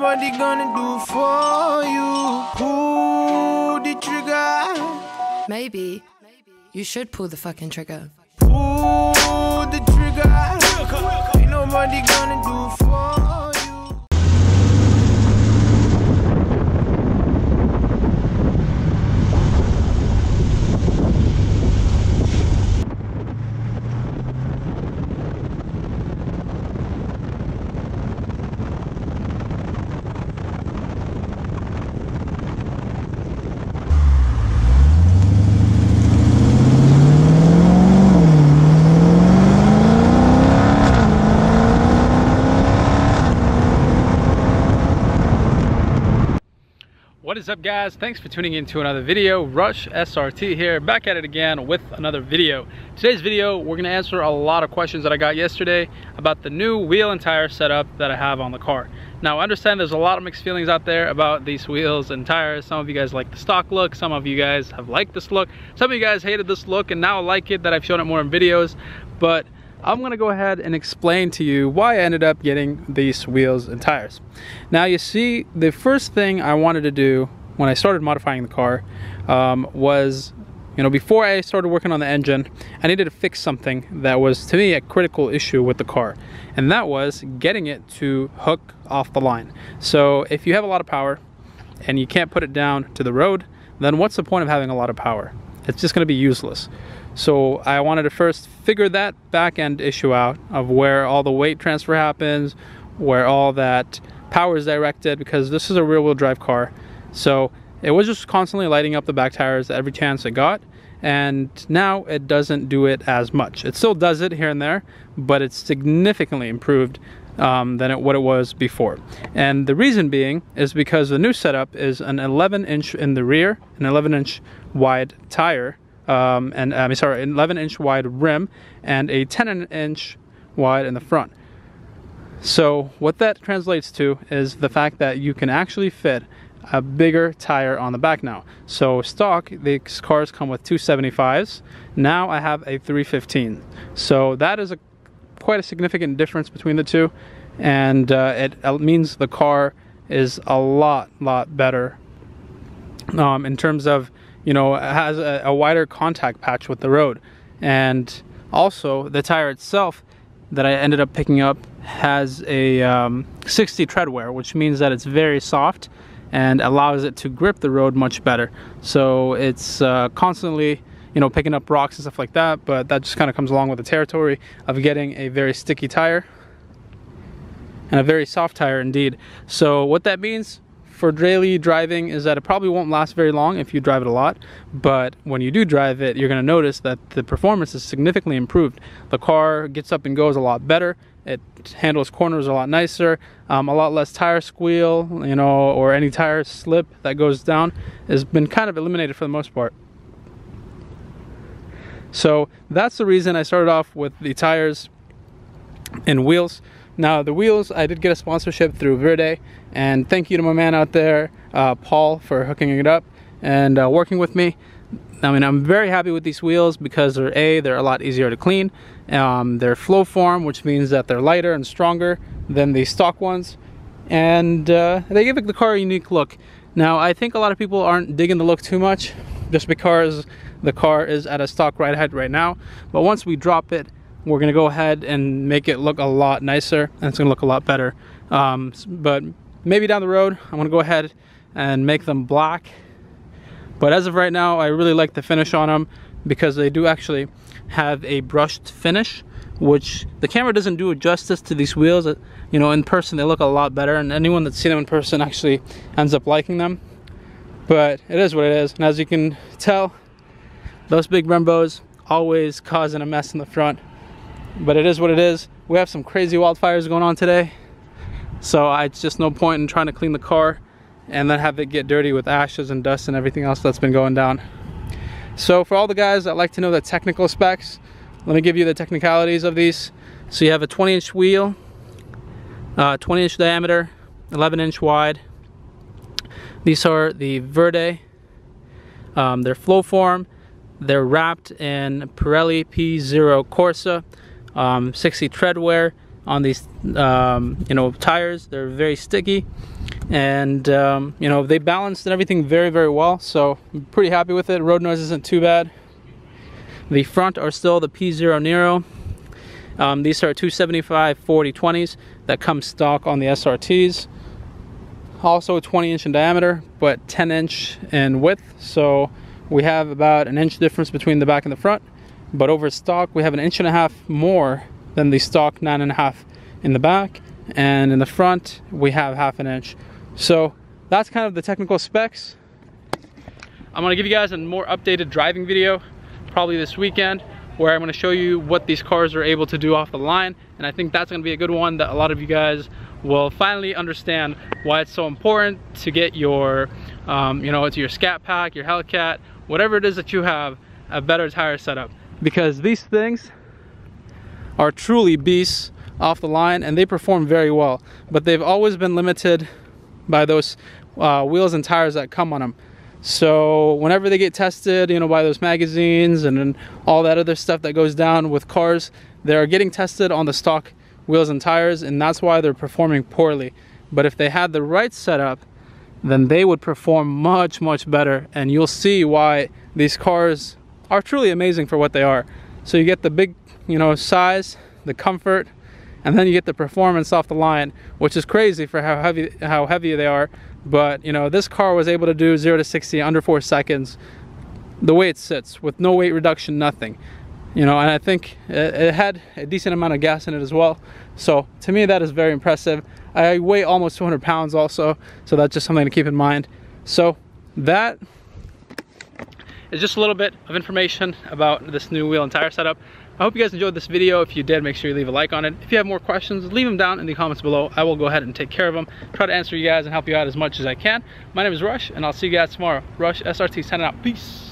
nobody gonna do for you. Pull the trigger. Maybe you should pull the fucking trigger. Pull the trigger. Ain't nobody gonna do for you. What is up, guys? Thanks for tuning in to another video. Rush SRT here, back at it again with another video. Today's video, we're going to answer a lot of questions that I got yesterday about the new wheel and tire setup that I have on the car. Now, I understand there's a lot of mixed feelings out there about these wheels and tires. Some of you guys like the stock look, some of you guys have liked this look, some of you guys hated this look and now like it that I've shown it more in videos. But I'm gonna go ahead and explain to you why I ended up getting these wheels and tires. Now, you see, the first thing I wanted to do when I started modifying the car was, before I started working on the engine, I needed to fix something that was, to me, a critical issue with the car. And that was getting it to hook off the line. So if you have a lot of power and you can't put it down to the road, then what's the point of having a lot of power? It's just gonna be useless. So I wanted to first figure that back end issue out of where all the weight transfer happens, where all that power is directed, because this is a rear wheel drive car. So it was just constantly lighting up the back tires every chance it got, and now it doesn't do it as much. It still does it here and there, but it's significantly improved than what it was before. And the reason being is because the new setup is an 11-inch in the rear, an 11-inch wide tire, an 11-inch wide rim, and a 10-inch wide in the front. So what that translates to is the fact that you can actually fit a bigger tire on the back now. So stock, these cars come with 275s. Now I have a 315. So that is quite a significant difference between the two, and it means the car is a lot better in terms of, it has a wider contact patch with the road. And also the tire itself that I ended up picking up has a 60 tread wear, which means that it's very soft and allows it to grip the road much better. So it's constantly, picking up rocks and stuff like that, but that just kind of comes along with the territory of getting a very sticky tire and a very soft tire indeed. So what that means for daily driving is that it probably won't last very long if you drive it a lot, but when you do drive it, you're going to notice that the performance is significantly improved. The car gets up and goes a lot better. It handles corners a lot nicer. A lot less tire squeal, or any tire slip that goes down has been kind of eliminated for the most part. So that's the reason I started off with the tires and wheels. Now, the wheels, I did get a sponsorship through Verde, and thank you to my man out there, Paul, for hooking it up and working with me. I mean, I'm very happy with these wheels because they're a lot easier to clean. They're flow form, which means that they're lighter and stronger than the stock ones, and they give the car a unique look. Now, I think a lot of people aren't digging the look too much just because the car is at a stock ride height right now, but once we drop it, we're gonna go ahead and make it look a lot nicer, and it's gonna look a lot better. But maybe down the road, I'm gonna go ahead and make them black. But as of right now, I really like the finish on them because they do actually have a brushed finish, which the camera doesn't do justice to these wheels. In person, they look a lot better, and anyone that's seen them in person actually ends up liking them. But it is what it is, and as you can tell, those big Brembos always causing a mess in the front. But it is what it is. We have some crazy wildfires going on today, so it's just no point in trying to clean the car and then have it get dirty with ashes and dust and everything else that's been going down. So for all the guys that like to know the technical specs, let me give you the technicalities of these. So you have a 20-inch wheel, 20-inch diameter, 11-inch wide. These are the Verde. They're flow form. They're wrapped in Pirelli P0 Corsa, 60 tread wear, on these you know, tires. They're very sticky, and you know, they balanced and everything very, very well, so I'm pretty happy with it. Road noise isn't too bad. The front are still the P0 Nero. These are 275 40/20s that come stock on the SRTs. Also 20-inch in diameter, but 10-inch in width, so we have about an inch difference between the back and the front. But over stock, we have an 1.5 inches more than the stock 9.5 in the back, and in the front we have 1/2 inch. So that's kind of the technical specs. I'm gonna give you guys a more updated driving video probably this weekend, where I'm gonna show you what these cars are able to do off the line, and I think that's gonna be a good one that a lot of you guys will finally understand why it's so important to get your you know, it's your Scat Pack, your Hellcat, whatever it is that you have, a better tire setup, because these things are truly beasts off the line and they perform very well, but they've always been limited by those wheels and tires that come on them. So whenever they get tested, you know, by those magazines and all that other stuff that goes down with cars, they're getting tested on the stock wheels and tires, and that's why they're performing poorly. But if they had the right setup, then they would perform much, much better, and you'll see why these cars are truly amazing for what they are. So you get the big, you know, size, the comfort, and then you get the performance off the line, which is crazy for how heavy they are. But you know, this car was able to do 0 to 60 under 4 seconds the way it sits, with no weight reduction, nothing. You know, and I think it had a decent amount of gas in it as well. So to me, that is very impressive. I weigh almost 200 pounds also, so that's just something to keep in mind. So that is just a little bit of information about this new wheel and tire setup. I hope you guys enjoyed this video. If you did, make sure you leave a like on it. If you have more questions, leave them down in the comments below. I will go ahead and take care of them, try to answer you guys and help you out as much as I can. My name is Rush, and I'll see you guys tomorrow. Rush SRT signing out. Peace.